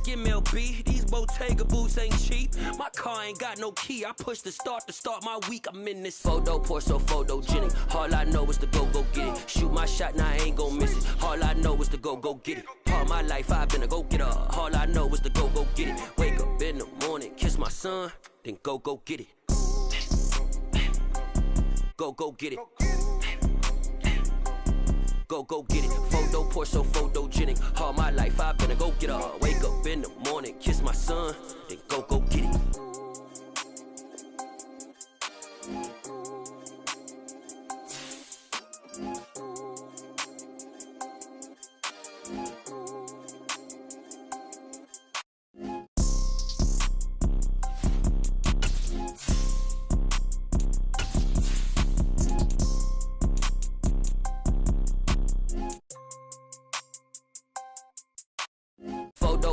MLB, these Bottega boots ain't cheap. My car ain't got no key. I push the start to start my week. I'm in this photo, pour so photogenic. All I know is to go get it. Shoot my shot, now I ain't gon' miss it. All I know is to go get it. All my life I've been a go-getter. All I know is to go get it. Wake up in the morning, kiss my son, then go get it. Go get it. Go get it. Photo, pour so photogenic. All my life I've been a go-getter. Wake up in the morning, kiss my son, then go get it.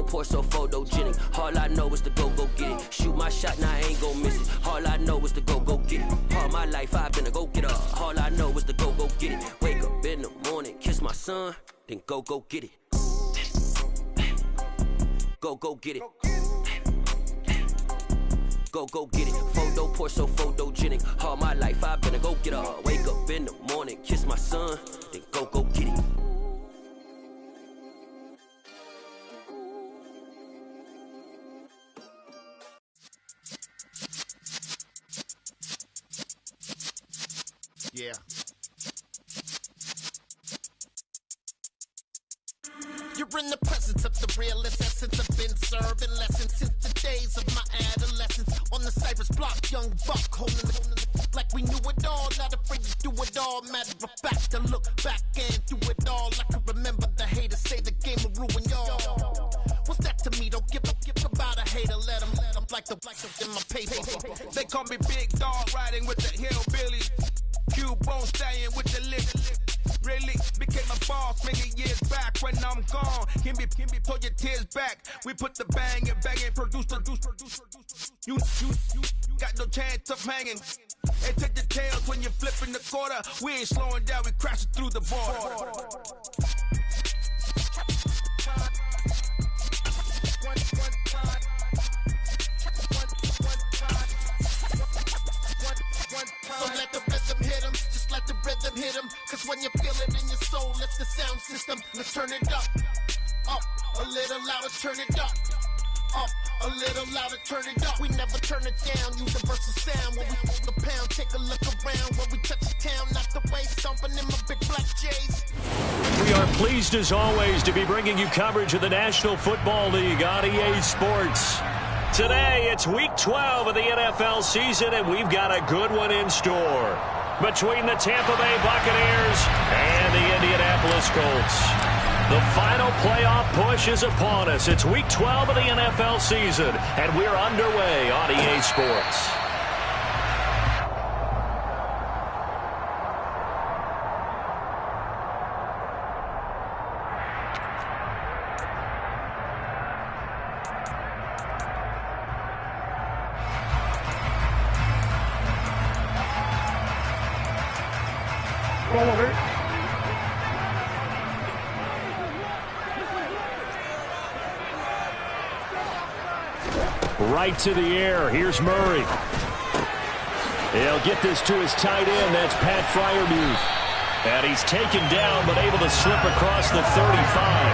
Pour so photogenic. All I know is to go get it. Shoot my shot, now I ain't gon' miss it. All I know is to go get it. All my life I've been a go-getter. All I know is to go get it. Wake up in the morning, kiss my son, then go get it. Go get it. Go get it. Photo, pour so photogenic. All my life I've been a go-getter. Wake up in the morning, kiss my son, then go get it. Yeah. You're in the presence of the realest essence. I've been serving lessons since the days of my adolescence. On the Cyrus block, young buck holding the like we knew it all. Not afraid to do it all. Matter of fact, to look back and do it all. I can remember the haters say the game will ruin y'all. What's that to me? Don't give about a hater. Let them like the in my paper. They call me Big Dog, riding with the hillbillies. Cubone staying with the lick. Really became a boss many years back. When I'm gone, can be pull your tears back. We put the bang and produce. You got no chance of hanging. And take the tails when you're flipping the quarter. We ain't slowing down, we crashing through the border. So let the rhythm hit 'em, just let the rhythm hit 'em. Cause when you feel it in your soul, it's the sound system. Let's turn it up, a little louder, turn it up, a little louder, turn it up. We never turn it down, universal sound. When we hold the pound, take a look around. When we touch the town, not the way, stomping in my big black J's. We are pleased as always to be bringing you coverage of the National Football League on EA Sports. Today, it's Week 12 of the NFL season, and we've got a good one in store between the Tampa Bay Buccaneers and the Indianapolis Colts. The final playoff push is upon us. It's Week 12 of the NFL season, and we're underway on EA Sports. Right to the air. Here's Murray. He'll get this to his tight end. That's Pat Freiermuth. And he's taken down, but able to slip across the 35.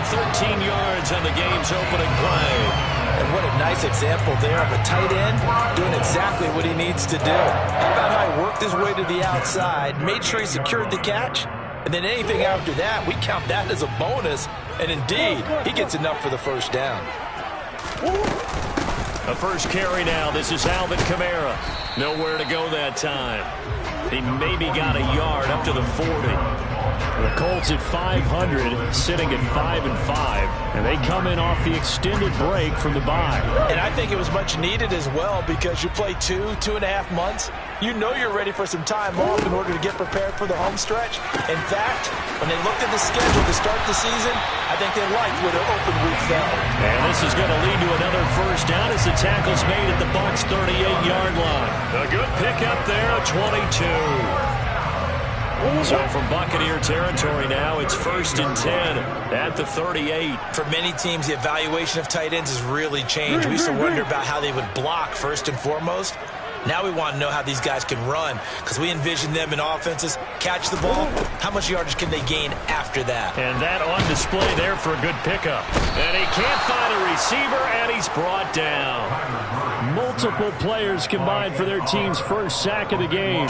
13 yards on the game's opening play. And what a nice example there of a tight end doing exactly what he needs to do. How about how he worked his way to the outside, made sure he secured the catch, and then anything after that, we count that as a bonus. And indeed, he gets enough for the first down. The first carry now. This is Alvin Kamara. Nowhere to go that time. He maybe got a yard up to the 40. The Colts at 500, sitting at 5-5, and they come in off the extended break from the bye. And I think it was much needed as well because you play 2.5 months. You know you're ready for some time off in order to get prepared for the home stretch. In fact, when they looked at the schedule to start the season, I think they liked where their open week fell. And this is going to lead to another first down as the tackle's made at the Bucs' 38-yard line. A good pickup there, 22. So from Buccaneer territory now, it's 1st and 10 at the 38. For many teams, the evaluation of tight ends has really changed. We used to wonder about how they would block first and foremost. Now we want to know how these guys can run, because we envision them in offenses, catch the ball, how much yardage can they gain after that? And that on display there for a good pickup. And he can't find a receiver, and he's brought down. Multiple players combined for their team's first sack of the game.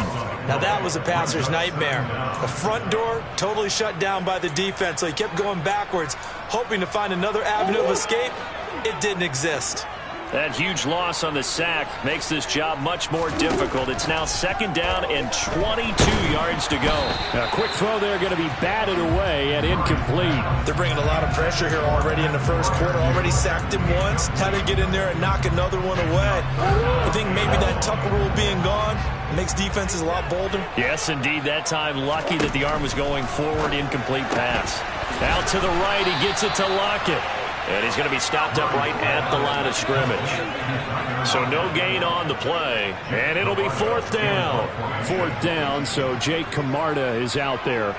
Now that was a passer's nightmare. The front door totally shut down by the defense, so he kept going backwards, hoping to find another avenue of escape. It didn't exist. That huge loss on the sack makes this job much more difficult. It's now 2nd down and 22 yards to go. A quick throw there going to be batted away and incomplete. They're bringing a lot of pressure here already in the first quarter. Already sacked him once. Had to get in there and knock another one away. I think maybe that Tucker rule being gone makes defenses a lot bolder. Yes, indeed. That time lucky that the arm was going forward. Incomplete pass. Out to the right. He gets it to Lockett. And he's going to be stopped up right at the line of scrimmage. So no gain on the play. And it'll be 4th down. 4th down, so Jake Camarda is out there.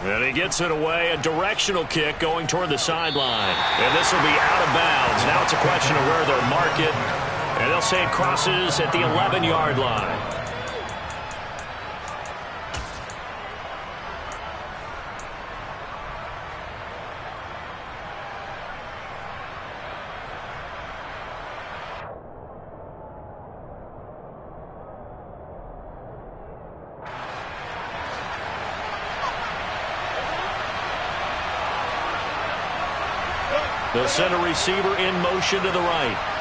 And he gets it away. A directional kick going toward the sideline. And this will be out of bounds. Now it's a question of where they'll mark it. And they'll say it crosses at the 11-yard line. They'll send a receiver in motion to the right.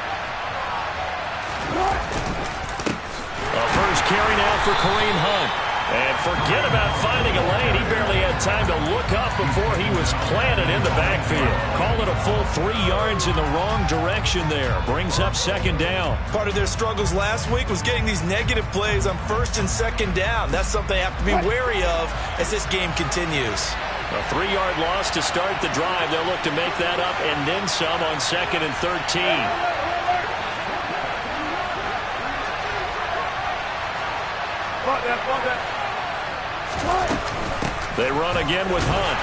A first carry now for Kareem Hunt. And forget about finding a lane. He barely had time to look up before he was planted in the backfield. Call it a full 3 yards in the wrong direction there. Brings up 2nd down. Part of their struggles last week was getting these negative plays on 1st and 2nd down. That's something they have to be wary of as this game continues. A 3-yard loss to start the drive. They'll look to make that up and then some on 2nd and 13. They run again with Hunt.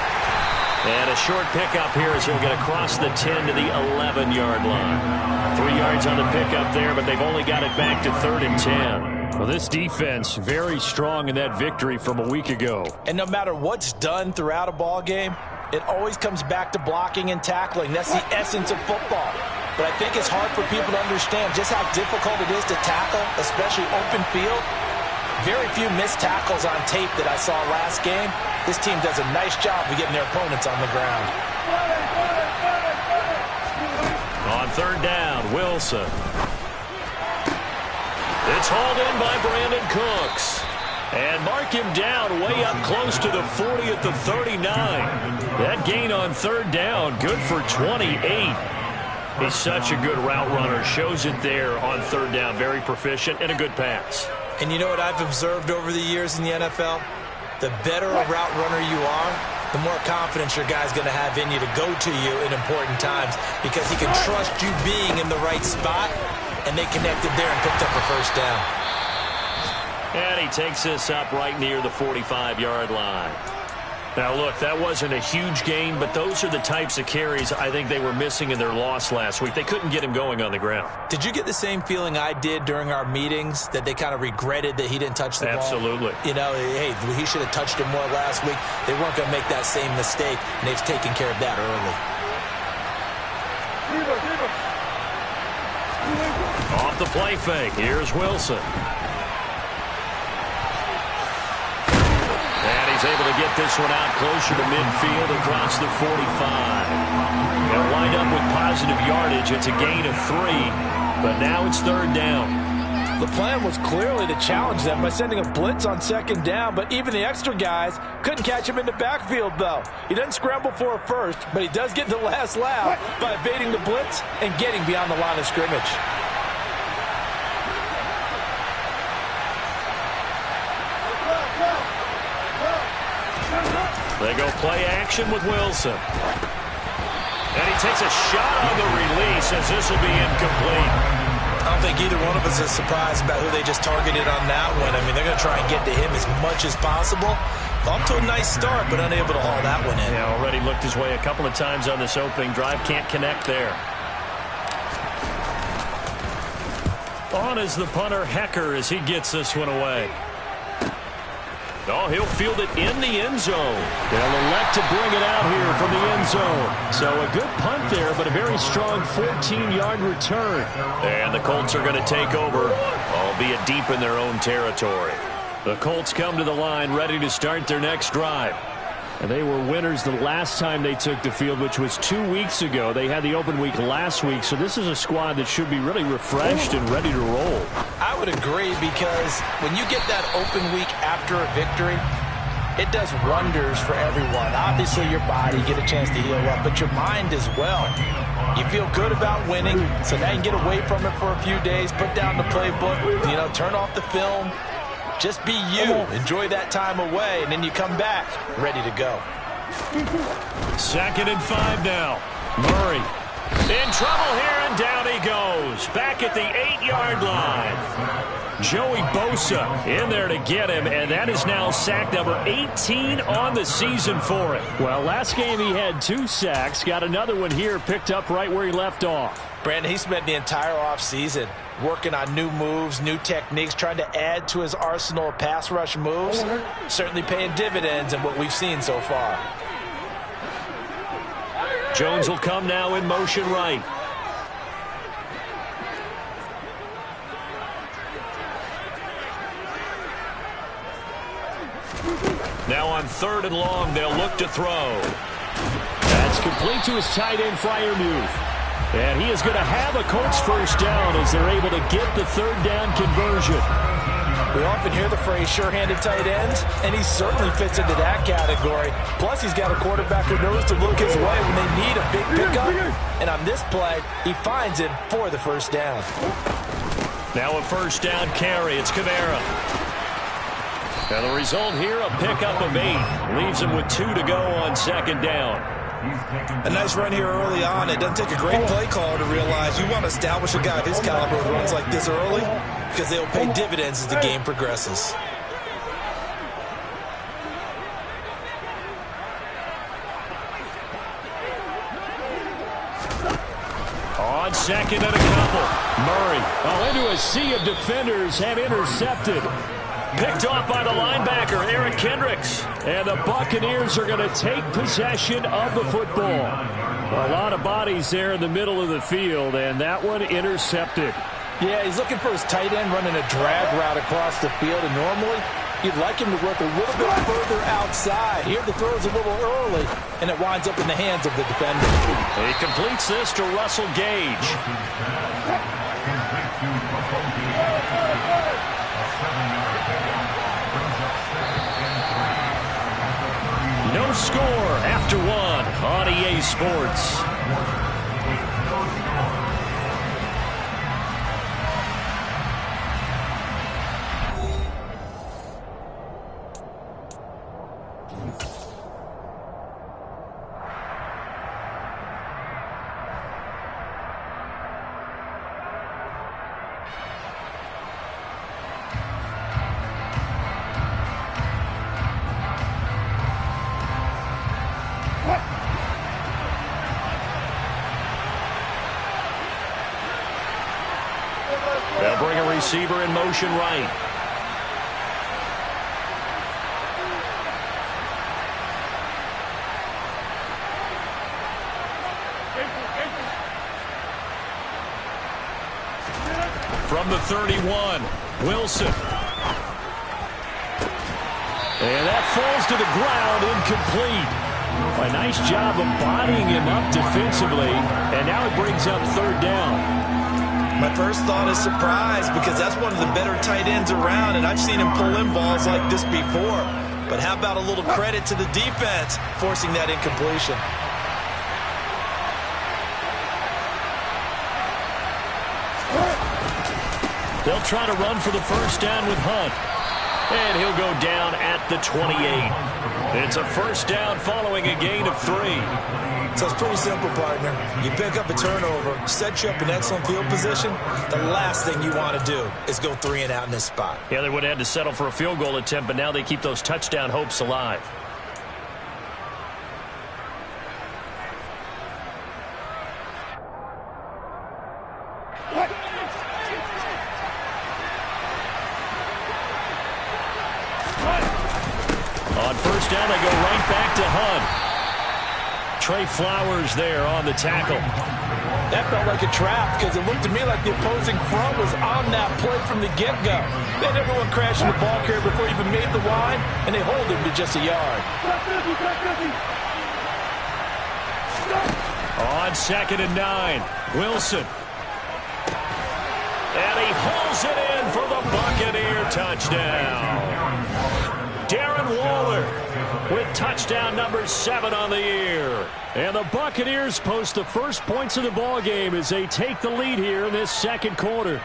And a short pickup here as he'll get across the 10 to the 11-yard line. 3 yards on the pickup there, but they've only got it back to 3rd and 10. Well, this defense very strong in that victory from a week ago. And no matter what's done throughout a ball game, it always comes back to blocking and tackling. That's the essence of football. But I think it's hard for people to understand just how difficult it is to tackle, especially open field. Very few missed tackles on tape that I saw last game. This team does a nice job of getting their opponents on the ground. On 3rd down, Wilson. It's hauled in by Brandon Cooks. And mark him down way up close to the 40 at the 39. That gain on 3rd down, good for 28. He's such a good route runner. Shows it there on 3rd down. Very proficient and a good pass. And you know what I've observed over the years in the NFL? The better a route runner you are, the more confidence your guy's going to have in you to go to you in important times because he can trust you being in the right spot, and they connected there and picked up a 1st down. And he takes this up right near the 45-yard line. Now, look, that wasn't a huge gain, but those are the types of carries I think they were missing in their loss last week. They couldn't get him going on the ground. Did you get the same feeling I did during our meetings, that they kind of regretted that he didn't touch the ball? Absolutely. You know, hey, he should have touched him more last week. They weren't going to make that same mistake, and they've taken care of that early. Off the play fake, here's Wilson. Able to get this one out closer to midfield across the 45. They'll wind up with positive yardage. It's a gain of 3, but now it's 3rd down. The plan was clearly to challenge them by sending a blitz on 2nd down, but even the extra guys couldn't catch him in the backfield, though. He doesn't scramble for a first, but he does get the last laugh by evading the blitz and getting beyond the line of scrimmage. They go play action with Wilson. And he takes a shot on the release as this will be incomplete. I don't think either one of us is surprised about who they just targeted on that one. I mean, they're going to try and get to him as much as possible. Off to a nice start, but unable to haul that one in. Yeah, already looked his way a couple of times on this opening drive. Can't connect there. On is the punter, Hecker, as he gets this one away. Oh, he'll field it in the end zone. They'll elect to bring it out here from the end zone. So a good punt there, but a very strong 14-yard return. And the Colts are going to take over, albeit deep in their own territory. The Colts come to the line ready to start their next drive. And they were winners the last time they took the field, which was 2 weeks ago. They had the open week last week, so this is a squad that should be really refreshed and ready to roll. I would agree, because when you get that open week after a victory, it does wonders for everyone. Obviously, your body, you get a chance to heal up, but your mind as well. You feel good about winning, so now you can get away from it for a few days, put down the playbook, turn off the film. Just be you. Enjoy that time away, and then you come back ready to go. 2nd and 5 now. Murray in trouble here, and down he goes. Back at the 8-yard line. Joey Bosa in there to get him, and that is now sack number 18 on the season for him. Well, last game he had 2 sacks. Got another one here, picked up right where he left off. Brandon, he spent the entire offseason working on new moves, new techniques, trying to add to his arsenal of pass rush moves. Certainly paying dividends in what we've seen so far. Jones will come now in motion right. Now on 3rd and long, they'll look to throw. That's complete to his tight end, Freiermuth. And he is going to have a Colts first down as they're able to get the 3rd down conversion. We often hear the phrase sure-handed tight ends, and he certainly fits into that category. Plus, he's got a quarterback who knows to look his way when they need a big pickup. And on this play, he finds it for the first down. Now a first down carry. It's Kamara. And the result here, a pickup of 8. Leaves him with 2 to go on 2nd down. A nice run here early on. It doesn't take a great play caller to realize you want to establish a guy of his caliber who runs like this early, because they'll pay dividends as the game progresses. On 2nd and a couple. Murray into a sea of defenders and intercepted. Picked off by the linebacker, Eric Kendricks. And the Buccaneers are going to take possession of the football. A lot of bodies there in the middle of the field, and that one intercepted. Yeah, he's looking for his tight end running a drag route across the field, and normally you'd like him to work a little bit further outside. Here the throw's a little early, and it winds up in the hands of the defender. He completes this to Russell Gage. No score after 1 on EA Sports. They'll bring a receiver in motion right. From the 31, Wilson. And that falls to the ground, incomplete. A nice job of bodying him up defensively, and now it brings up 3rd down. My first thought is surprise, because that's one of the better tight ends around, and I've seen him pull in balls like this before. But how about a little credit to the defense forcing that incompletion? They'll try to run for the first down with Hunt. And he'll go down at the 28. It's a first down following a gain of 3. So it's pretty simple, partner. You pick up a turnover, set you up in excellent field position. The last thing you want to do is go 3 and out in this spot. Yeah, they would have had to settle for a field goal attempt, but now they keep those touchdown hopes alive. On first down, they go right back to Hunt. Trey Flowers there on the tackle. That felt like a trap because it looked to me like the opposing front was on that play from the get-go. They had everyone crashing the ball carrier before he even made the line, and they hold him to just a yard. On 2nd and 9, Wilson. And he hauls it in for the Buccaneer touchdown. Darren Waller with touchdown number 7 on the year. And the Buccaneers post the first points of the ball game as they take the lead here in this second quarter.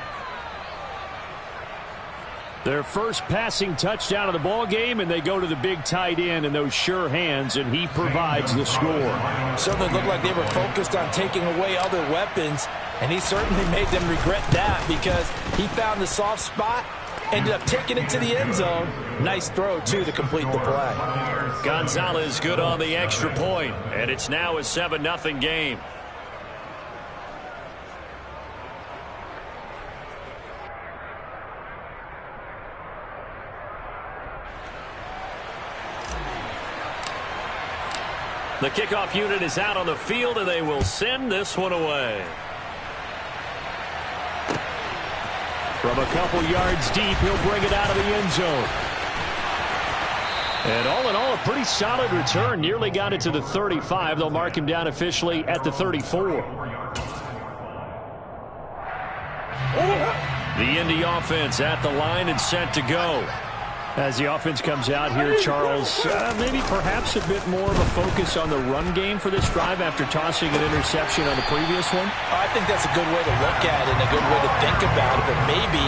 Their first passing touchdown of the ball game, and they go to the big tight end in those sure hands, and he provides the score. Certainly looked like they were focused on taking away other weapons, and he certainly made them regret that because he found the soft spot, ended up taking it to the end zone. Nice throw, too, to complete the play. Gonzalez good on the extra point, and it's now a 7-0 game. The kickoff unit is out on the field, and they will send this one away. From a couple yards deep, he'll bring it out of the end zone. And all in all, a pretty solid return. Nearly got it to the 35. They'll mark him down officially at the 34. The Indy offense at the line and set to go. As the offense comes out here, Charles, maybe perhaps a bit more of a focus on the run game for this drive after tossing an interception on the previous one? I think that's a good way to look at it and a good way to think about it, but maybe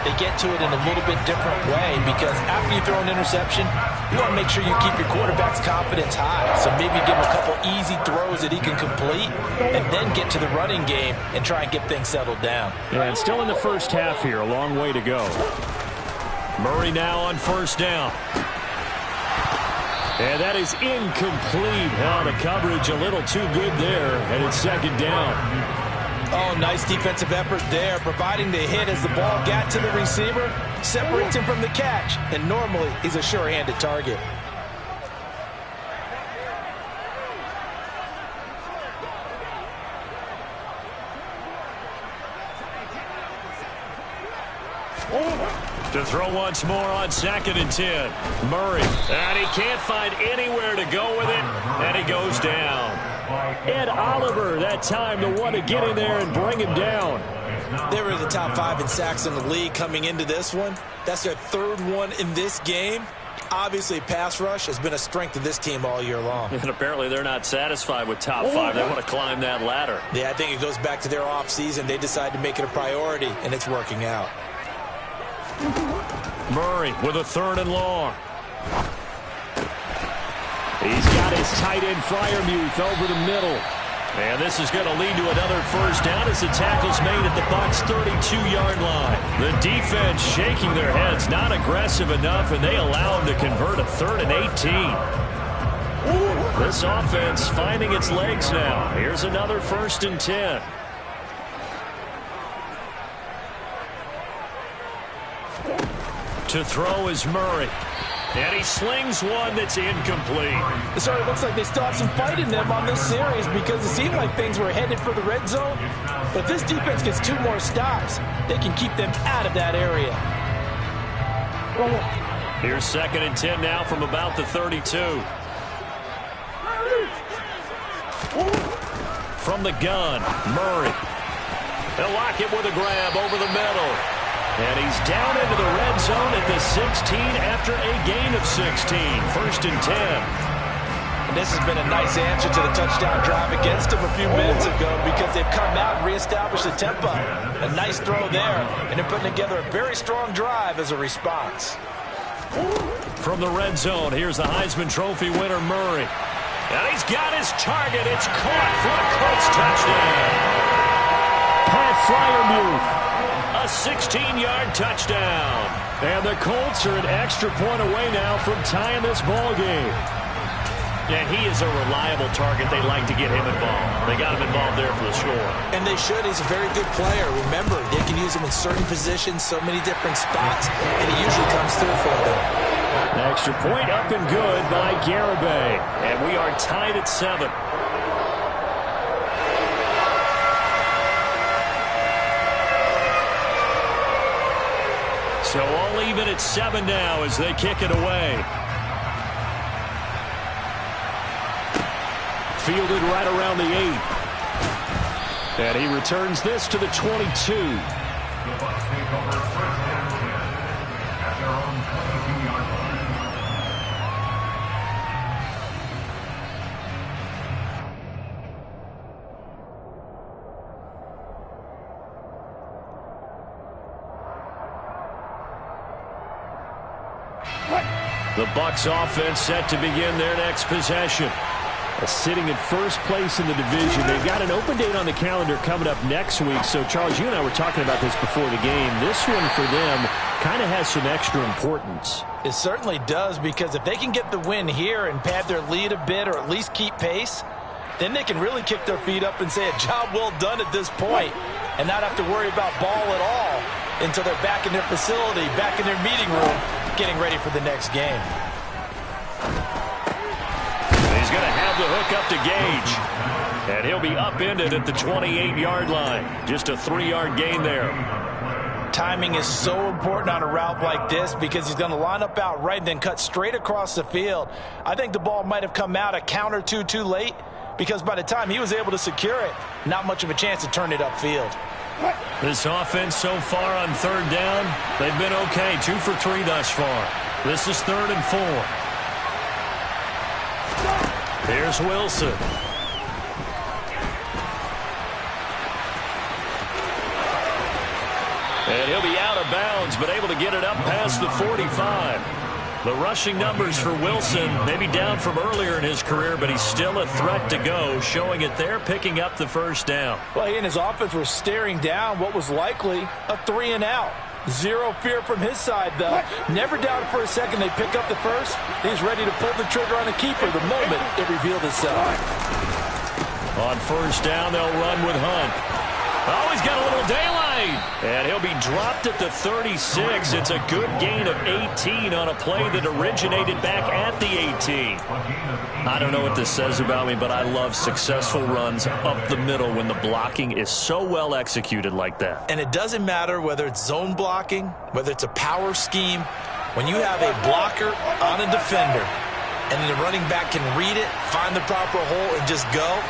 they get to it in a little bit different way because after you throw an interception, you want to make sure you keep your quarterback's confidence high. So maybe give him a couple easy throws that he can complete and then get to the running game and try and get things settled down. And still in the first half here, a long way to go. Murray now on first down. And that is incomplete. Oh, the coverage a little too good there, and it's second down. Oh, nice defensive effort there, providing the hit as the ball got to the receiver, separates him from the catch, and normally he's a sure-handed target. To throw once more on 2nd and 10. Murray. And he can't find anywhere to go with it. And he goes down. Ed Oliver, that time, the one to get in there and bring him down. They were the top 5 in sacks in the league coming into this one. That's their 3rd one in this game. Obviously, pass rush has been a strength of this team all year long. And apparently they're not satisfied with top 5. They want to climb that ladder. Yeah, I think it goes back to their offseason. They decided to make it a priority, and it's working out. Murray with a 3rd and long. He's got his tight end Freiermuth over the middle. And this is going to lead to another first down as the tackle's made at the Bucs' 32-yard line. The defense shaking their heads, not aggressive enough, and they allow him to convert a 3rd and 18. This offense finding its legs now. Here's another 1st and 10. To throw is Murray. And he slings one that's incomplete. It looks like they still have some fight in them on this series because it seemed like things were headed for the red zone. But if this defense gets 2 more stops, they can keep them out of that area. Here's 2nd and 10 now from about the 32. From the gun, Murray. They'll lock it with a grab over the middle. And he's down into the red zone at the 16 after a gain of 16. 1st and 10. And this has been a nice answer to the touchdown drive against them a few minutes ago because they've come out and reestablished the tempo. A nice throw there, and they're putting together a very strong drive as a response. From the red zone, here's the Heisman Trophy winner, Murray. And he's got his target. It's caught for a Colts touchdown. Pat Freiermuth, a 16-yard touchdown. And the Colts are an extra point away now from tying this ball game. And he is a reliable target. They like to get him involved. They got him involved there for the score. And they should. He's a very good player. Remember, they can use him in certain positions, so many different spots, and he usually comes through for them. An extra point up and good by Garibay. And we are tied at 7. So all even at 7 now as they kick it away. Fielded right around the 8. And he returns this to the 22. The Bucs offense set to begin their next possession. Sitting at first place in the division. They've got an open date on the calendar coming up next week. So, Charles, you and I were talking about this before the game. This one for them kind of has some extra importance. It certainly does, because if they can get the win here and pad their lead a bit or at least keep pace, then they can really kick their feet up and say a job well done at this point and not have to worry about ball at all until they're back in their facility, back in their meeting room, getting ready for the next game. He's going to have the hook up to Gage. And he'll be upended at the 28-yard line. Just a 3-yard gain there. Timing is so important on a route like this because he's going to line up out right and then cut straight across the field. I think the ball might have come out a count or two too late because by the time he was able to secure it, not much of a chance to turn it upfield. This offense so far on 3rd down, they've been okay. 2 for 3 thus far. This is 3rd and 4. Here's Wilson. And he'll be out of bounds, but able to get it up past the 45. The rushing numbers for Wilson, maybe down from earlier in his career, but he's still a threat to go, showing it there, picking up the first down. Well, he and his offense were staring down what was likely a 3-and-out. Zero fear from his side, though. Never doubted for a second they pick up the first. He's ready to pull the trigger on a keeper the moment it revealed itself. On 1st down, they'll run with Hunt. Oh, he's got a little daylight. And he'll be dropped at the 36. It's a good gain of 18 on a play that originated back at the 18. I don't know what this says about me, but I love successful runs up the middle when the blocking is so well executed like that. And it doesn't matter whether it's zone blocking, whether it's a power scheme. When you have a blocker on a defender and the running back can read it, find the proper hole, and just go,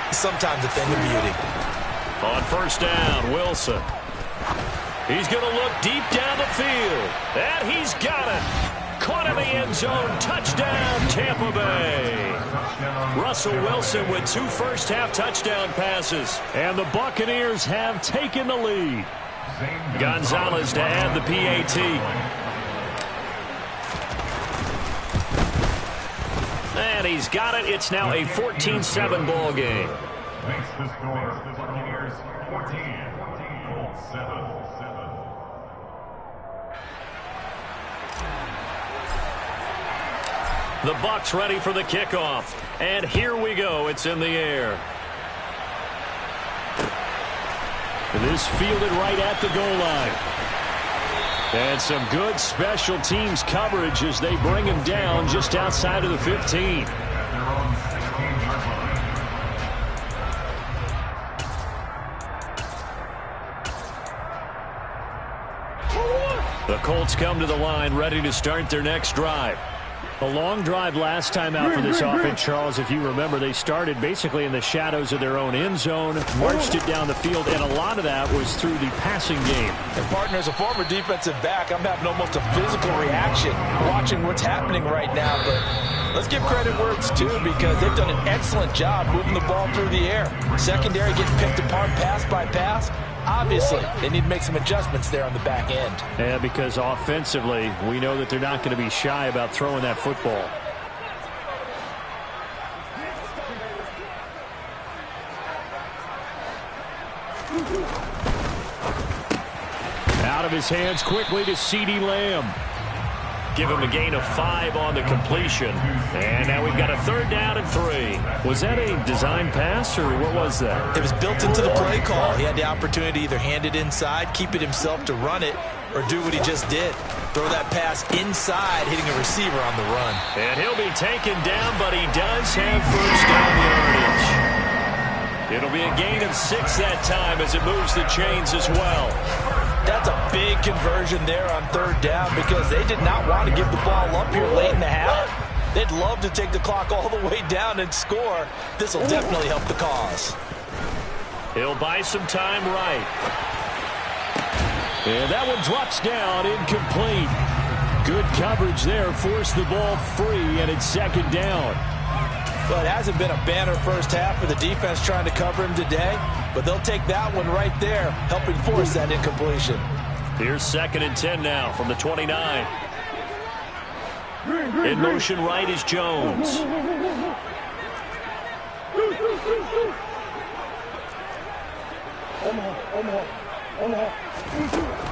it's sometimes a thing of beauty. On 1st down, Wilson. He's going to look deep down the field. And he's got it. Caught in the end zone. Touchdown, Tampa Bay. Russell Wilson with 2 first-half touchdown passes. And the Buccaneers have taken the lead. Gonzalez to add the PAT. And he's got it. It's now a 14-7 ball game. Makes the score the Buccaneers 14-7. The Bucs ready for the kickoff. And here we go. It's in the air. This fielded right at the goal line. And some good special teams coverage as they bring him down just outside of the 15. The Colts come to the line ready to start their next drive. A long drive last time out for this offense, Charles. If you remember, they started basically in the shadows of their own end zone, marched it down the field, and a lot of that was through the passing game. And partner, as a former defensive back, I'm having almost a physical reaction watching what's happening right now. But Let's give credit where it's due because they've done an excellent job moving the ball through the air. Secondary getting picked apart pass by pass. Obviously, they need to make some adjustments there on the back end. Yeah, because offensively, we know that they're not going to be shy about throwing that football. Out of his hands quickly to CeeDee Lamb. Give him a gain of 5 on the completion. And now we've got a 3rd down and 3. Was that a design pass, or what was that? It was built into the play call. He had the opportunity to either hand it inside, keep it himself to run it, or do what he just did. Throw that pass inside, hitting a receiver on the run. And he'll be taken down, but he does have first down yardage. It'll be a gain of 6 that time as it moves the chains as well. That's a big conversion there on 3rd down because they did not want to give the ball up here late in the half. They'd love to take the clock all the way down and score. This will definitely help the cause. He'll buy some time right. And that one drops down, incomplete. Good coverage there, forced the ball free, and it's 2nd down. Well, it hasn't been a banner first half for the defense trying to cover him today, but they'll take that one right there, helping force that incompletion. Here's 2nd and 10 now from the 29. In motion right is Jones.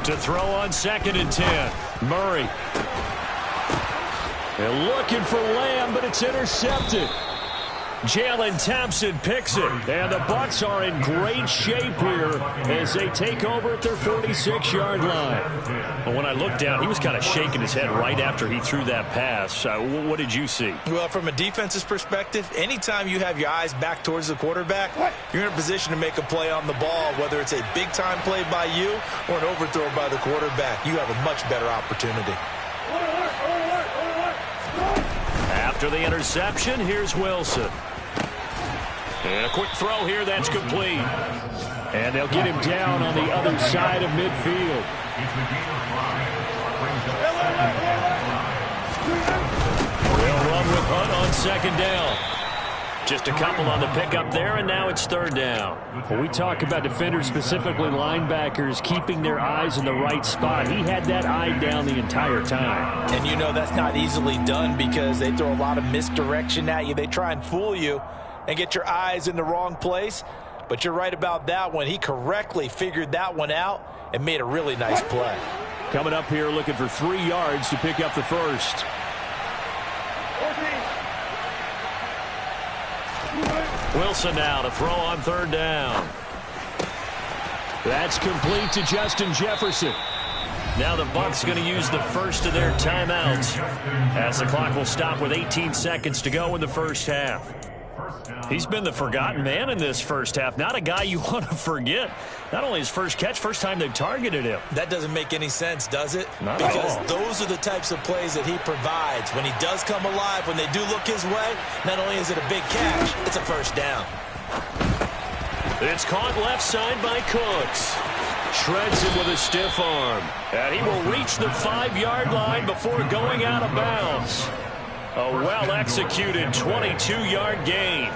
To throw on 2nd and 10. Murray. They're looking for Lamb, but it's intercepted. Jalen Thompson picks it, and the Bucs are in great shape here as they take over at their 46-yard line. Well, when I looked down, he was kind of shaking his head right after he threw that pass. What did you see? Well, from a defense's perspective, anytime you have your eyes back towards the quarterback, you're in a position to make a play on the ball, whether it's a big-time play by you or an overthrow by the quarterback. You have a much better opportunity. After the interception, here's Wilson. And a quick throw here, that's complete. And they'll get him down on the other side of midfield. They'll run with Hunt on 2nd down. Just a couple on the pickup there, and now it's 3rd down. When we talk about defenders, specifically linebackers, keeping their eyes in the right spot, he had that eye down the entire time. And you know that's not easily done because they throw a lot of misdirection at you. They try and fool you and get your eyes in the wrong place. But you're right about that one. He correctly figured that one out and made a really nice play. Coming up here looking for 3 yards to pick up the first. Wilson now to throw on 3rd down. That's complete to Justin Jefferson. Now the Bucs going to use the first of their timeouts as the clock will stop with 18 seconds to go in the first half. He's been the forgotten man in this first half. Not a guy you want to forget. Not only his first catch, first time they've targeted him. That doesn't make any sense, does it? Not because at all. Those are the types of plays that he provides. When he does come alive, when they do look his way, not only is it a big catch, it's a first down. It's caught left side by Cooks. Shreds him with a stiff arm. And he will reach the 5-yard line before going out of bounds. A well-executed 22-yard gain.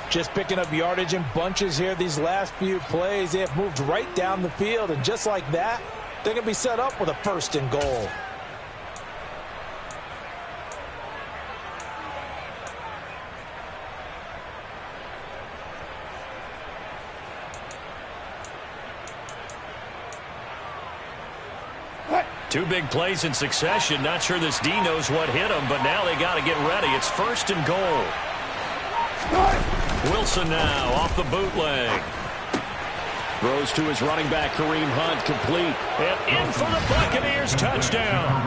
Just picking up yardage in bunches here these last few plays. They have moved right down the field, and just like that, they're going to be set up with a 1st and goal. Two big plays in succession. Not sure this D knows what hit him, but now they got to get ready. It's 1st and goal. Wilson now off the bootleg. Throws to his running back, Kareem Hunt, complete. And in for the Buccaneers, touchdown.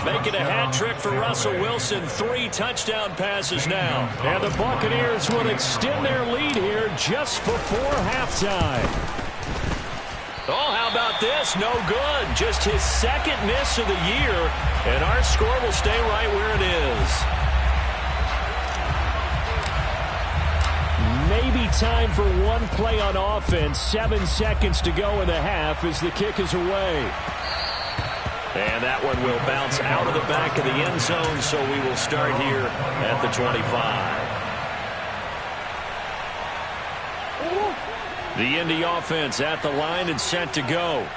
Making a hat trick for Russell Wilson. 3 touchdown passes now. And the Buccaneers will extend their lead here just before halftime. Oh, how about this? No good. Just his 2nd miss of the year. And our score will stay right where it is. Maybe time for one play on offense. 7 seconds to go in the half as the kick is away. And that one will bounce out of the back of the end zone, so we will start here at the 25. The Indy offense at the line and set to go.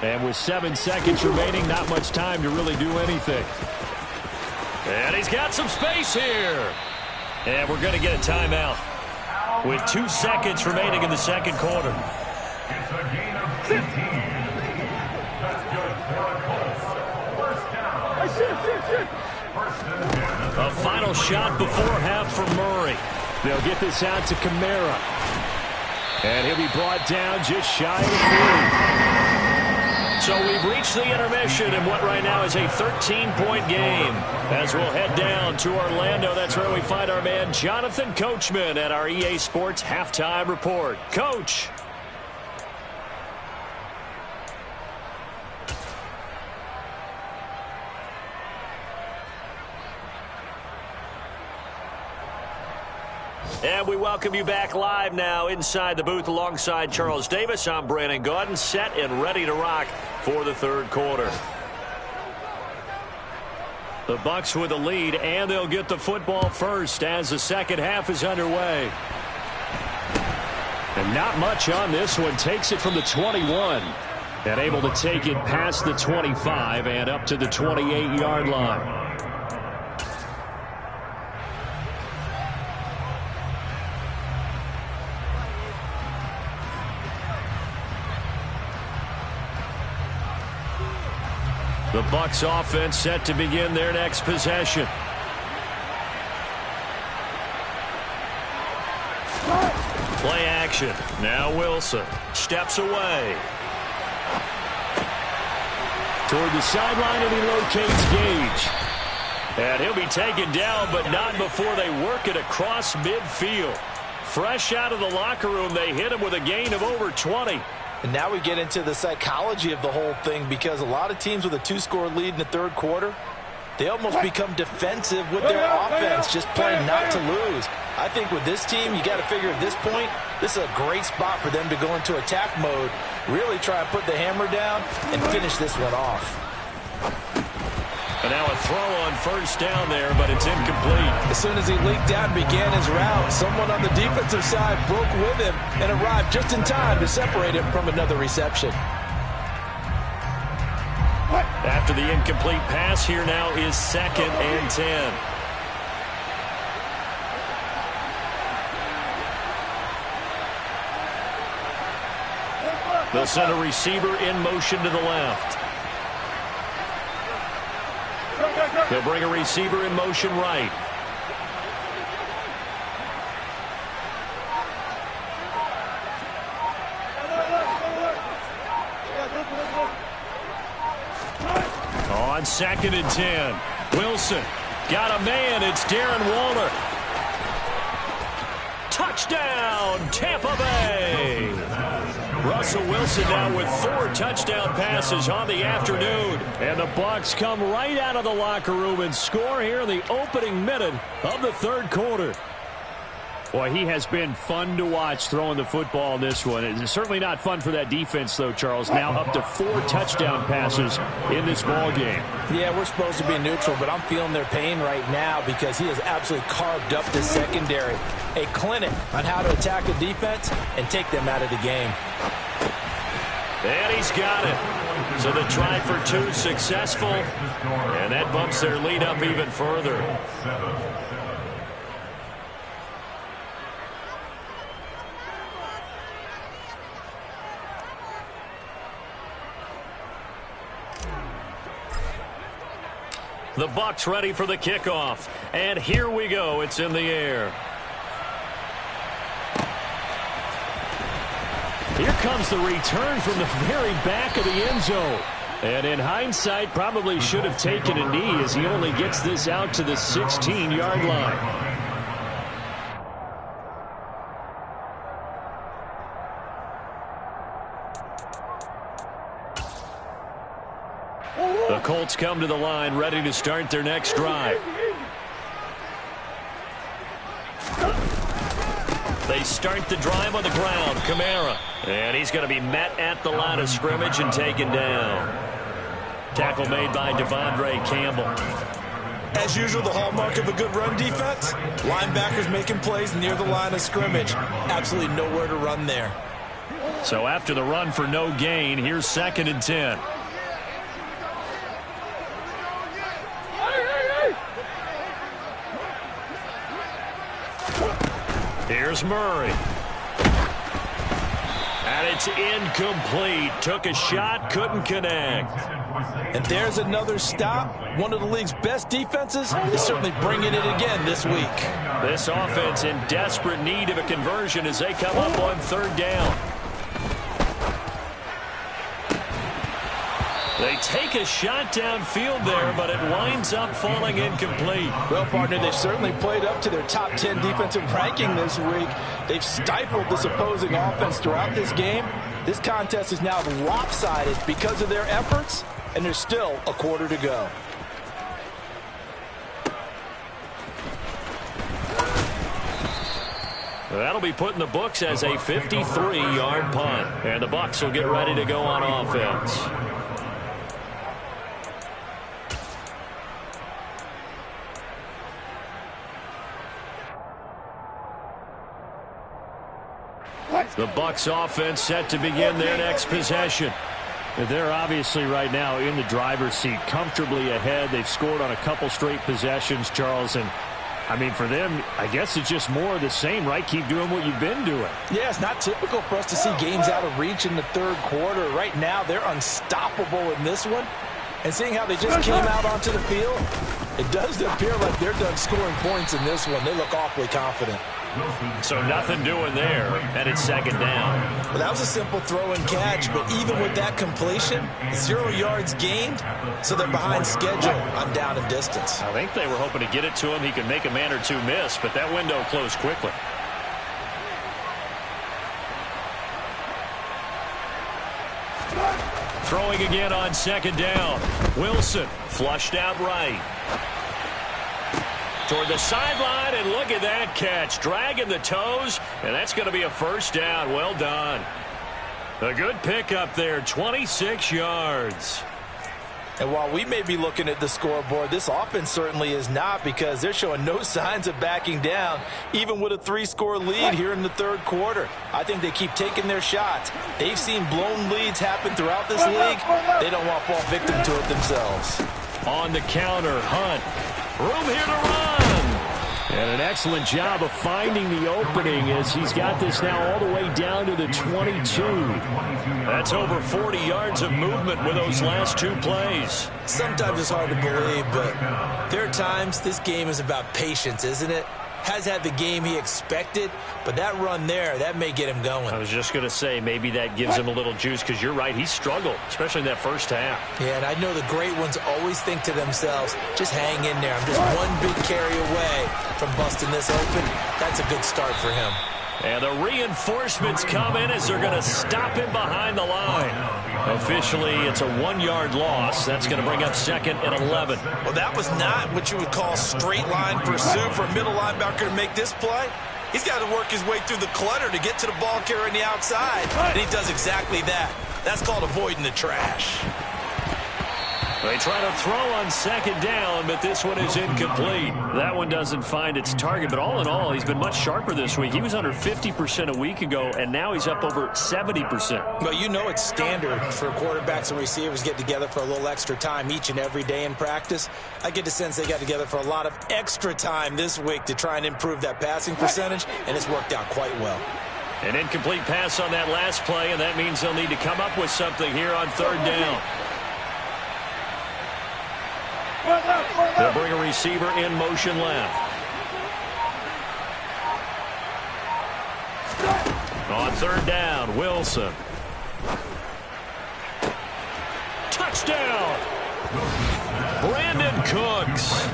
And with 7 seconds remaining, not much time to really do anything. And he's got some space here. And we're going to get a timeout with 2 seconds remaining in the second quarter. It's a gain of 15. That's good for the Colts. First down. First and 10. A final shot before half from Murray. They'll get this out to Kamara. And he'll be brought down just shy of the 40. So we've reached the intermission in what right now is a 13-point game. As we'll head down to Orlando, that's where we find our man Jonathan Coachman at our EA Sports Halftime Report. Coach. And we welcome you back live now inside the booth alongside Charles Davis. I'm Brandon Gaudin, set and ready to rock for the third quarter. The Bucs with the lead, and they'll get the football first as the second half is underway. And not much on this one. Takes it from the 21 and able to take it past the 25 and up to the 28-yard line. The Bucs offense set to begin their next possession. Play action. Now Wilson steps away. Toward the sideline, and he locates Gage. And he'll be taken down, but not before they work it across midfield. Fresh out of the locker room, they hit him with a gain of over 20. And now we get into the psychology of the whole thing, because a lot of teams with a 2-score lead in the third quarter, they almost become defensive with their offense, just playing not to lose. I think with this team, you got to figure at this point, this is a great spot for them to go into attack mode, really try to put the hammer down and finish this one off. And now a throw on first down there, but it's incomplete. As soon as he leaked out and began his route, someone on the defensive side broke with him and arrived just in time to separate him from another reception. After the incomplete pass, here now is 2nd and 10. They'll send a receiver in motion to the left. They'll bring a receiver in motion right. On 2nd and 10. Wilson got a man. It's Darren Waller. Touchdown, Tampa Bay. Russell Wilson now with 4 touchdown passes on the afternoon. And the Bucs come right out of the locker room and score here in the opening minute of the third quarter. Boy, he has been fun to watch throwing the football in this one. It's certainly not fun for that defense, though, Charles. Now up to 4 touchdown passes in this ball game. Yeah, we're supposed to be neutral, but I'm feeling their pain right now because he has absolutely carved up the secondary. A clinic on how to attack a defense and take them out of the game. And he's got it. So the try for 2 successful, and that bumps their lead up even further. The Bucs ready for the kickoff. And here we go. It's in the air. Here comes the return from the very back of the end zone. And in hindsight, probably should have taken a knee as he only gets this out to the 16-yard line. The Colts come to the line, ready to start their next drive. They start the drive on the ground. Kamara. And he's going to be met at the line of scrimmage and taken down. Tackle made by Devondre Campbell. As usual, the hallmark of a good run defense, linebackers making plays near the line of scrimmage. Absolutely nowhere to run there. So after the run for no gain, here's 2nd and 10. Here's Murray. And it's incomplete. Took a shot, couldn't connect. And there's another stop. One of the league's best defenses is certainly bringing it again this week. This offense in desperate need of a conversion as they come up on 3rd down. They take a shot downfield there, but it winds up falling incomplete. Well, partner, they've certainly played up to their top 10 defensive ranking this week. They've stifled this opposing offense throughout this game. This contest is now lopsided because of their efforts, and there's still a quarter to go. That'll be put in the books as a 53-yard punt. And the Bucs will get ready to go on offense. The Bucs offense set to begin their next possession. They're obviously right now in the driver's seat, comfortably ahead. They've scored on a couple straight possessions, Charles, and I mean, for them, I guess it's just more of the same, right? Keep doing what you've been doing. Yeah, it's not typical for us to see games out of reach in the 3rd quarter. Right now, they're unstoppable in this one. And seeing how they just came out onto the field, it does appear like they're done scoring points in this one. They look awfully confident. So nothing doing there, and it's 2nd down. Well, that was a simple throw and catch, but even with that completion, 0 yards gained, so they're behind schedule on down and distance. I think they were hoping to get it to him. He could make a man or two miss, but that window closed quickly. Throwing again on 2nd down. Wilson flushed out right. Toward the sideline, and look at that catch. Dragging the toes, and that's going to be a 1st down. Well done. A good pickup there, 26 yards. And while we may be looking at the scoreboard, this offense certainly is not, because they're showing no signs of backing down, even with a 3-score lead here in the 3rd quarter. I think they keep taking their shots. They've seen blown leads happen throughout this league. They don't want to fall victim to it themselves. On the counter, Hunt. Room here to run. And an excellent job of finding the opening as he's got this now all the way down to the 22. That's over 40 yards of movement with those last 2 plays. Sometimes it's hard to believe, but there are times this game is about patience, isn't it? Has had the game he expected, but that run there, that may get him going. I was just going to say, maybe that gives him a little juice, because you're right, he struggled, especially in that 1st half. Yeah, and I know the great ones always think to themselves, just hang in there. I'm just one big carry away from busting this open. That's a good start for him. And the reinforcements come in as they're going to stop him behind the line. Officially, it's a 1-yard loss. That's going to bring up 2nd and 11. Well, that was not what you would call straight line pursuit for a middle linebacker to make this play. He's got to work his way through the clutter to get to the ball carrier on the outside, and he does exactly that. That's called avoiding the trash. They try to throw on 2nd down, but this one is incomplete. That one doesn't find its target, but all in all, he's been much sharper this week. He was under 50% a week ago, and now he's up over 70%. Well, you know it's standard for quarterbacks and receivers get together for a little extra time each and every day in practice. I get the sense they got together for a lot of extra time this week to try and improve that passing percentage, and it's worked out quite well. An incomplete pass on that last play, and that means they'll need to come up with something here on 3rd down. They'll bring a receiver in motion left. On 3rd down, Wilson. Touchdown! Brandon Cooks,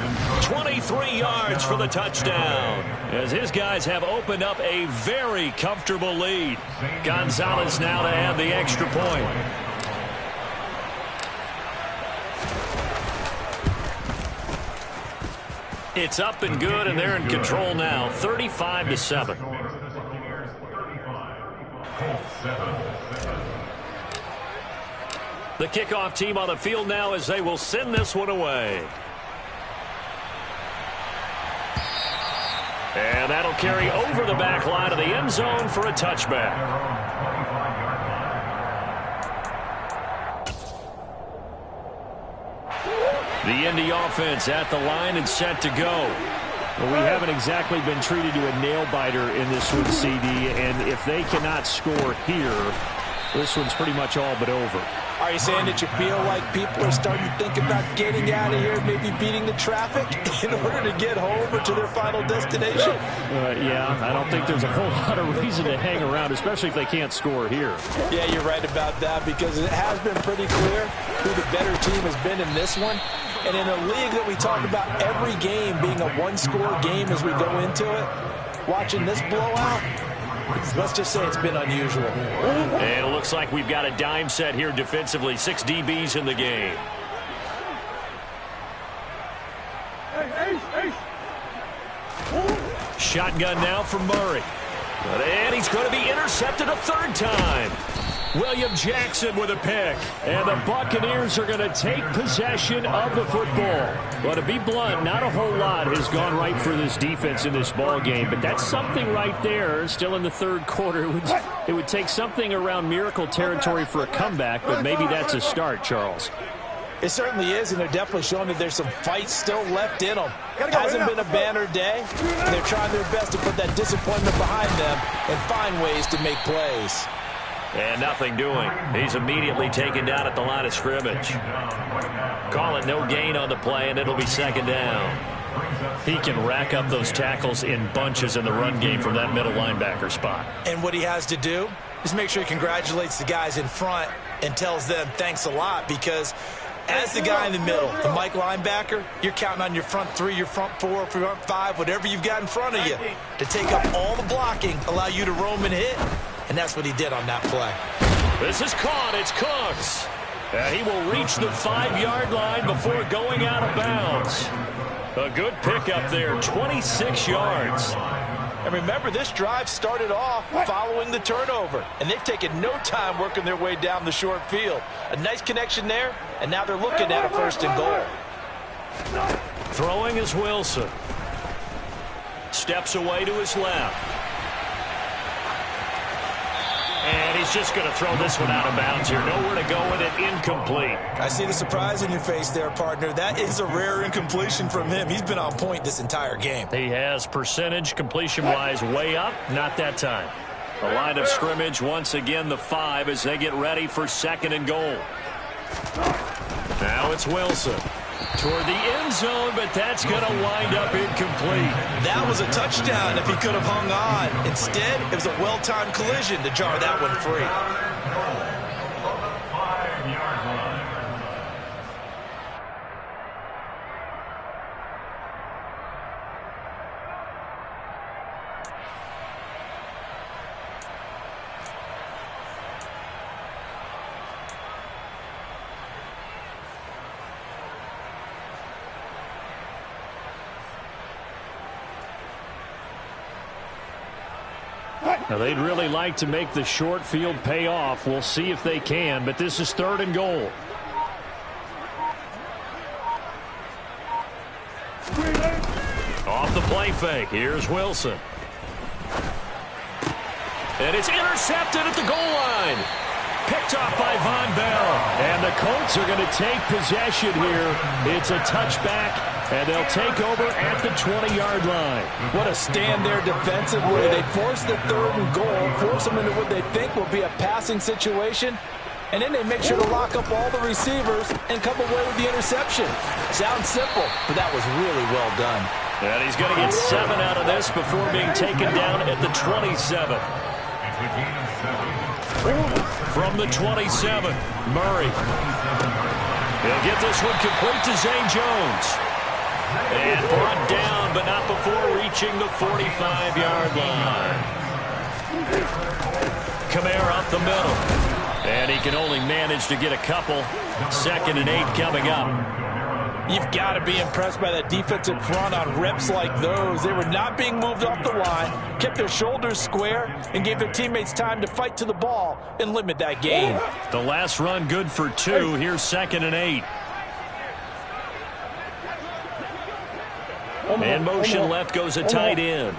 23 yards for the touchdown, as his guys have opened up a very comfortable lead. Gonzalez now to add the extra point. It's up and good, and they're in control now, 35-7. The kickoff team on the field now as they will send this one away. And that'll carry over the back line of the end zone for a touchback. The Indy offense at the line and set to go. Well, we haven't exactly been treated to a nail-biter in this one, CD, and if they cannot score here, this one's pretty much all but over. Are you saying that you feel like people are starting to think about getting out of here, maybe beating the traffic in order to get home or to their final destination? Yeah, I don't think there's a whole lot of reason to hang around, especially if they can't score here. Yeah, you're right about that because it has been pretty clear who the better team has been in this one. And in a league that we talk about every game being a one-score game as we go into it, watching this blowout, let's just say it's been unusual. And it looks like we've got a dime set here defensively. 6 DBs in the game. Shotgun now for Murray. And he's going to be intercepted a third time. William Jackson with a pick. And the Buccaneers are going to take possession of the football. Well, to be blunt, not a whole lot has gone right for this defense in this ball game, but that's something right there. Still in the third quarter. It would take something around miracle territory for a comeback, but maybe that's a start, Charles. It certainly is, and they're definitely showing that there's some fight still left in them. Hasn't been a banner day. They're trying their best to put that disappointment behind them and find ways to make plays. And nothing doing. He's immediately taken down at the line of scrimmage. Call it no gain on the play, and it'll be second down. He can rack up those tackles in bunches in the run game from that middle linebacker spot. And what he has to do is make sure he congratulates the guys in front and tells them thanks a lot, because as the guy in the middle, the Mike linebacker, you're counting on your front 3, your front 4, front 5, whatever you've got in front of you to take up all the blocking, allow you to roam and hit. And that's what he did on that play. This is caught. It's Cooks. He will reach the 5-yard line before going out of bounds. A good pickup there, 26 yards. And remember, this drive started off following the turnover. And they've taken no time working their way down the short field. A nice connection there, and now they're looking at a 1st and goal. Throwing is Wilson. Steps away to his left. And he's just going to throw this one out of bounds here. Nowhere to go with it. Incomplete. I see the surprise in your face there, partner. That is a rare incompletion from him. He's been on point this entire game. He has percentage completion-wise way up. Not that time. The line of scrimmage, once again, the 5 as they get ready for 2nd and goal. Now it's Wilson. Toward the end zone, but that's going to wind up incomplete. That was a touchdown if he could have hung on. Instead, it was a well-timed collision to jar that one free. 5-yard line. Now, they'd really like to make the short field pay off. We'll see if they can, but this is 3rd and goal. Off the play fake. Here's Wilson. And it's intercepted at the goal line. Picked off by Von Bell. And the Colts are going to take possession here. It's a touchback, and they'll take over at the 20-yard line. What a stand there defensively. They force the 3rd and goal, force them into what they think will be a passing situation, and then they make sure to lock up all the receivers and come away with the interception. Sounds simple, but that was really well done. And he's going to get 7 out of this before being taken down at the 27. From the 27, Murray. He'll get this one complete to Zane Jones. And brought down, but not before reaching the 45-yard line. Kamara up the middle. And he can only manage to get a couple. 2nd and 8 coming up. You've got to be impressed by that defensive front on reps like those. They were not being moved off the line, kept their shoulders square, and gave their teammates time to fight to the ball and limit that gain. The last run good for 2. Here's 2nd and 8. And motion left goes a tight end.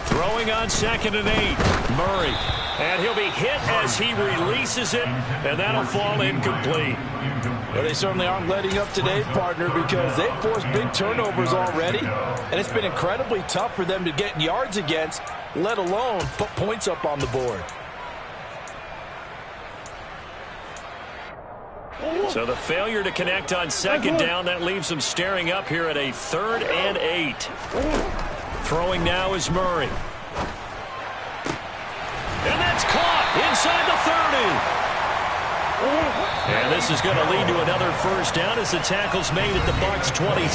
Throwing on 2nd and 8. Murray. And he'll be hit as he releases it, and that'll fall incomplete. Well, they certainly aren't letting up today, partner, because they've forced big turnovers already, and it's been incredibly tough for them to get yards against, let alone put points up on the board. So the failure to connect on 2nd down, that leaves them staring up here at a 3rd and 8. Throwing now is Murray. And that's caught inside the 30. And this is going to lead to another first down as the tackle's made at the Bucs 26.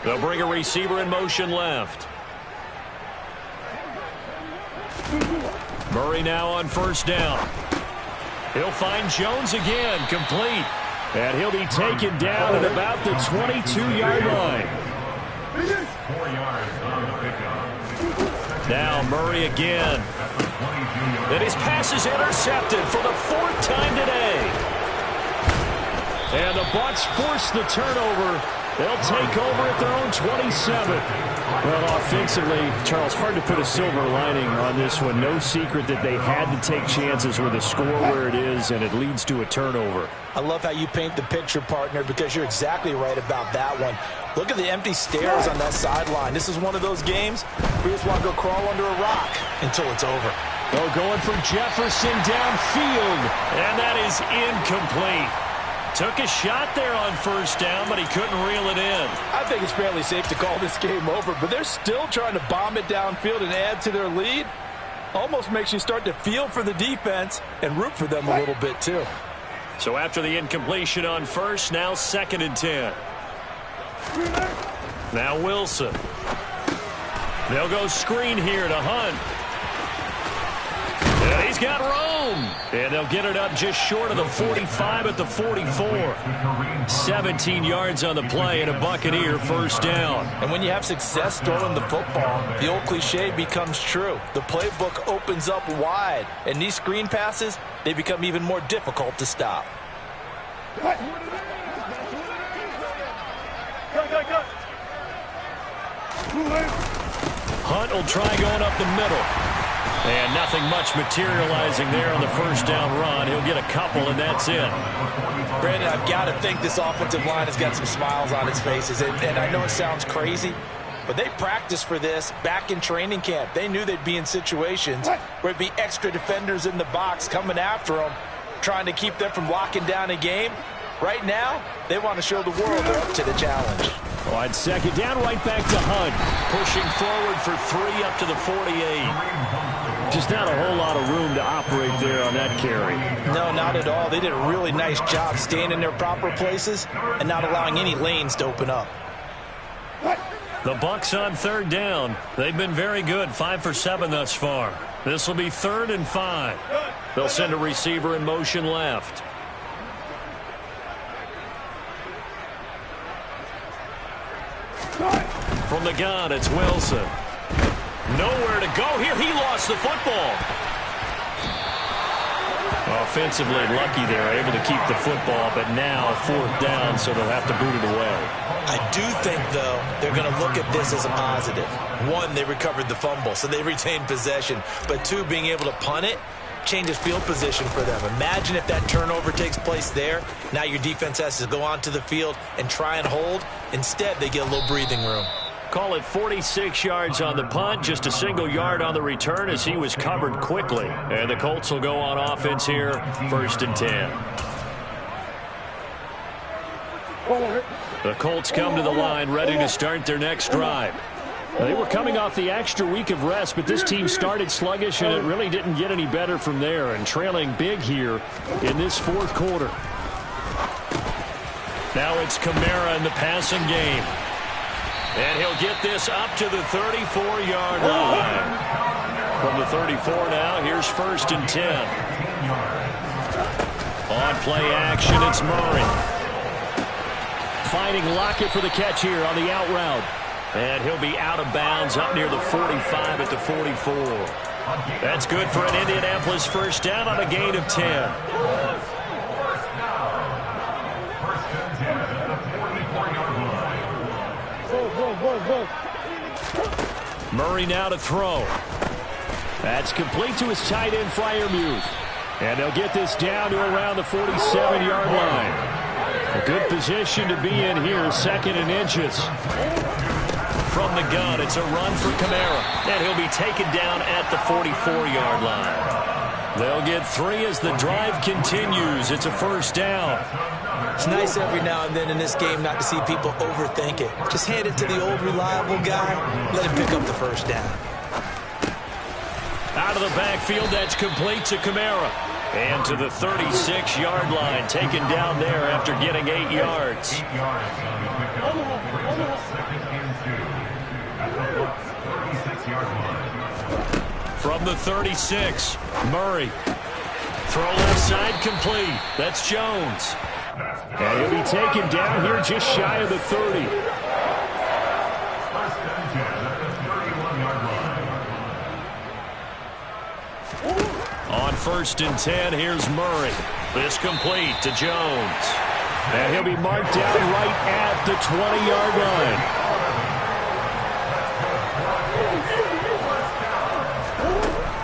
They'll bring a receiver in motion left. Murray now on first down. He'll find Jones again, complete. And he'll be taken down at about the 22-yard line. 4 yards on the pickup. Now Murray again. And his pass is intercepted for the 4th time today. And the Bucs force the turnover. They'll take over at their own 27. Well, offensively, Charles, hard to put a silver lining on this one. No secret that they had to take chances with a score where it is, and it leads to a turnover. I love how you paint the picture, partner, because you're exactly right about that one. Look at the empty stairs on that sideline. This is one of those games where you just want to go crawl under a rock until it's over. Oh, going for Jefferson downfield, and that is incomplete. Took a shot there on first down, but he couldn't reel it in. I think it's fairly safe to call this game over, but they're still trying to bomb it downfield and add to their lead. Almost makes you start to feel for the defense and root for them a little bit, too. So after the incompletion on first, now 2nd and 10. Now Wilson. They'll go screen here to Hunt. And he's got Rome. And they'll get it up just short of the 45 at the 44. 17 yards on the play and a Buccaneer first down. And when you have success throwing the football, the old cliche becomes true. The playbook opens up wide. And these screen passes, they become even more difficult to stop. Hunt will try going up the middle. And nothing much materializing there on the first down run. He'll get a couple, and that's it. Brandon, I've got to think this offensive line has got some smiles on its faces. And I know it sounds crazy, but they practiced for this back in training camp. They knew they'd be in situations where it'd be extra defenders in the box coming after them, trying to keep them from locking down a game. Right now, they want to show the world they're up to the challenge. On 2nd down, right back to Hunt. Pushing forward for 3 up to the 48. Just not a whole lot of room to operate there on that carry. No, not at all. They did a really nice job staying in their proper places and not allowing any lanes to open up. The Bucs on 3rd down. They've been very good, 5 for 7 thus far. This will be 3rd and 5. They'll send a receiver in motion left. From the gun, it's Wilson. Nowhere to go here. He lost the football. Offensively lucky they're able to keep the football, but now 4th down, so they'll have to boot it away. I do think, though, they're going to look at this as a positive. 1, they recovered the fumble, so they retained possession. But 2, being able to punt it changes field position for them. Imagine if that turnover takes place there. Now your defense has to go onto the field and try and hold. Instead, they get a little breathing room. Call it 46 yards on the punt, just a single yard on the return as he was covered quickly. And the Colts will go on offense here, 1st and 10. The Colts come to the line, ready to start their next drive. They were coming off the extra week of rest, but this team started sluggish, and it really didn't get any better from there, and trailing big here in this 4th quarter. Now it's Kamara in the passing game. And he'll get this up to the 34-yard line. From the 34 now, here's 1st and 10. On play action, it's Murray. Finding Lockett for the catch here on the out route. And he'll be out of bounds up near the 45 at the 44. That's good for an Indianapolis first down on a gain of 10. Murray now to throw. That's complete to his tight end, Freiermuth. And they'll get this down to around the 47-yard line. A good position to be in here, 2nd and inches. From the gun, it's a run for Kamara. And he'll be taken down at the 44-yard line. They'll get 3 as the drive continues. It's a first down. It's nice every now and then in this game not to see people overthink it. Just hand it to the old reliable guy. Let him pick up the first down. Out of the backfield, that's complete to Kamara. And to the 36-yard line, taken down there after getting 8 yards. 8 yards on the pickup. Brings up 2nd and 2 at the Bucs' 36-yard line. From the 36, Murray. Throw left side complete. That's Jones. And he'll be taken down here just shy of the 30. 1st and 10 at the 31-yard line. On 1st and 10, here's Murray. This complete to Jones. And he'll be marked down right at the 20-yard line.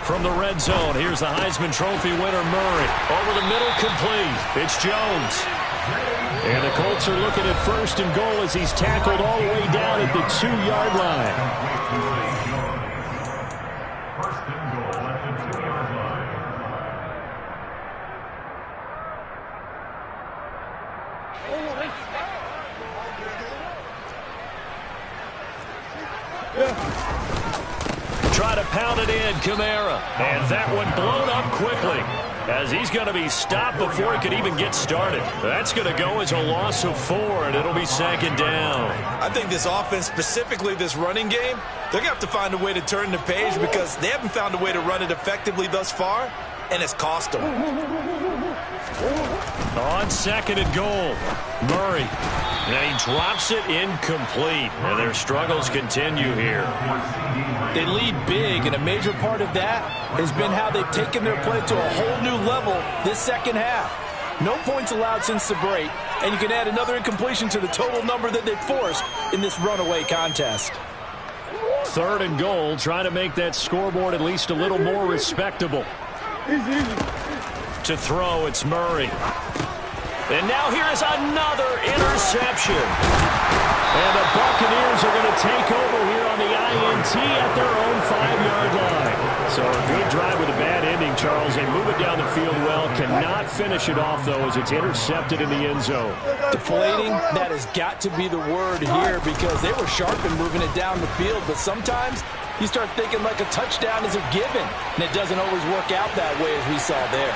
From the red zone, here's the Heisman Trophy winner, Murray. Over the middle, complete. It's Jones. And the Colts are looking at 1st and goal as he's tackled all the way down at the 2-yard line. 1st and goal at the 2-yard line. Try to pound it in, Kamara. And that one blown up quickly as he's going to be stopped before he could even get started. That's going to go as a loss of 4, and it'll be 2nd down. I think this offense, specifically this running game, they're going to have to find a way to turn the page because they haven't found a way to run it effectively thus far, and it's cost them. On 2nd and goal, Murray. And he drops it incomplete. And their struggles continue here. They lead big, and a major part of that has been how they've taken their play to a whole new level this second half. No points allowed since the break, and you can add another incompletion to the total number that they've forced in this runaway contest. 3rd and goal, trying to make that scoreboard at least a little more respectable. To throw, it's Murray. And now here is another interception. And the Buccaneers are going to take over here on the INT at their own 5-yard line. So a good drive with a bad ending, Charles. They move it down the field well. Cannot finish it off, though, as it's intercepted in the end zone. Deflating, that has got to be the word here because they were sharp in moving it down the field. But sometimes you start thinking like a touchdown is a given, and it doesn't always work out that way as we saw there.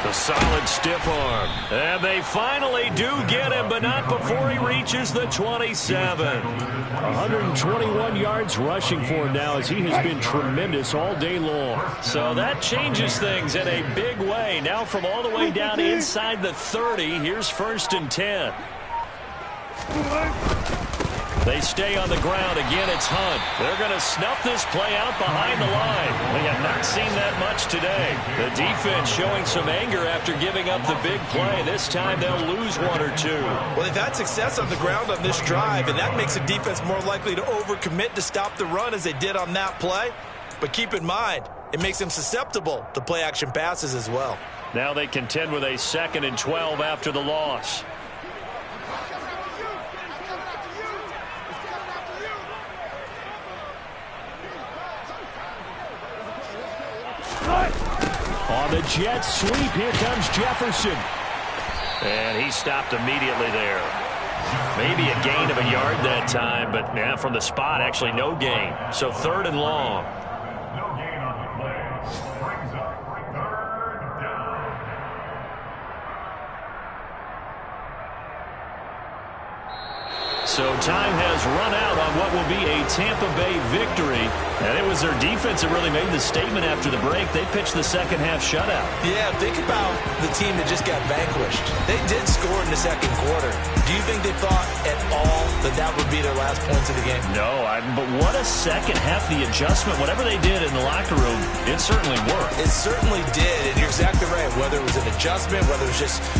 The solid stiff arm. And they finally do get him, but not before he reaches the 27. 121 yards rushing for him now as he has been tremendous all day long. So that changes things in a big way. Now from all the way down inside the 30, here's 1st and 10. They stay on the ground. Again, it's Hunt. They're going to snuff this play out behind the line. We have not seen that much today. The defense showing some anger after giving up the big play. This time they'll lose 1 or 2. Well, they've had success on the ground on this drive, and that makes the defense more likely to overcommit to stop the run as they did on that play. But keep in mind, it makes them susceptible to play-action passes as well. Now they contend with a 2nd and 12 after the loss. On the jet sweep, here comes Jefferson. And he stopped immediately there. Maybe a gain of a yard that time, but now from the spot, actually no gain. So 3rd and long. No gain on the play. Brings up 3rd down. So time has run out on what will be a Tampa Bay victory. And it was their defense that really made the statement after the break. They pitched the second half shutout. Yeah, think about the team that just got vanquished. They did score in the second quarter. Do you think they thought at all that that would be their last points of the game? No, but what a second half. The adjustment, whatever they did in the locker room, it certainly worked. It certainly did, and you're exactly right. Whether it was an adjustment, whether it was just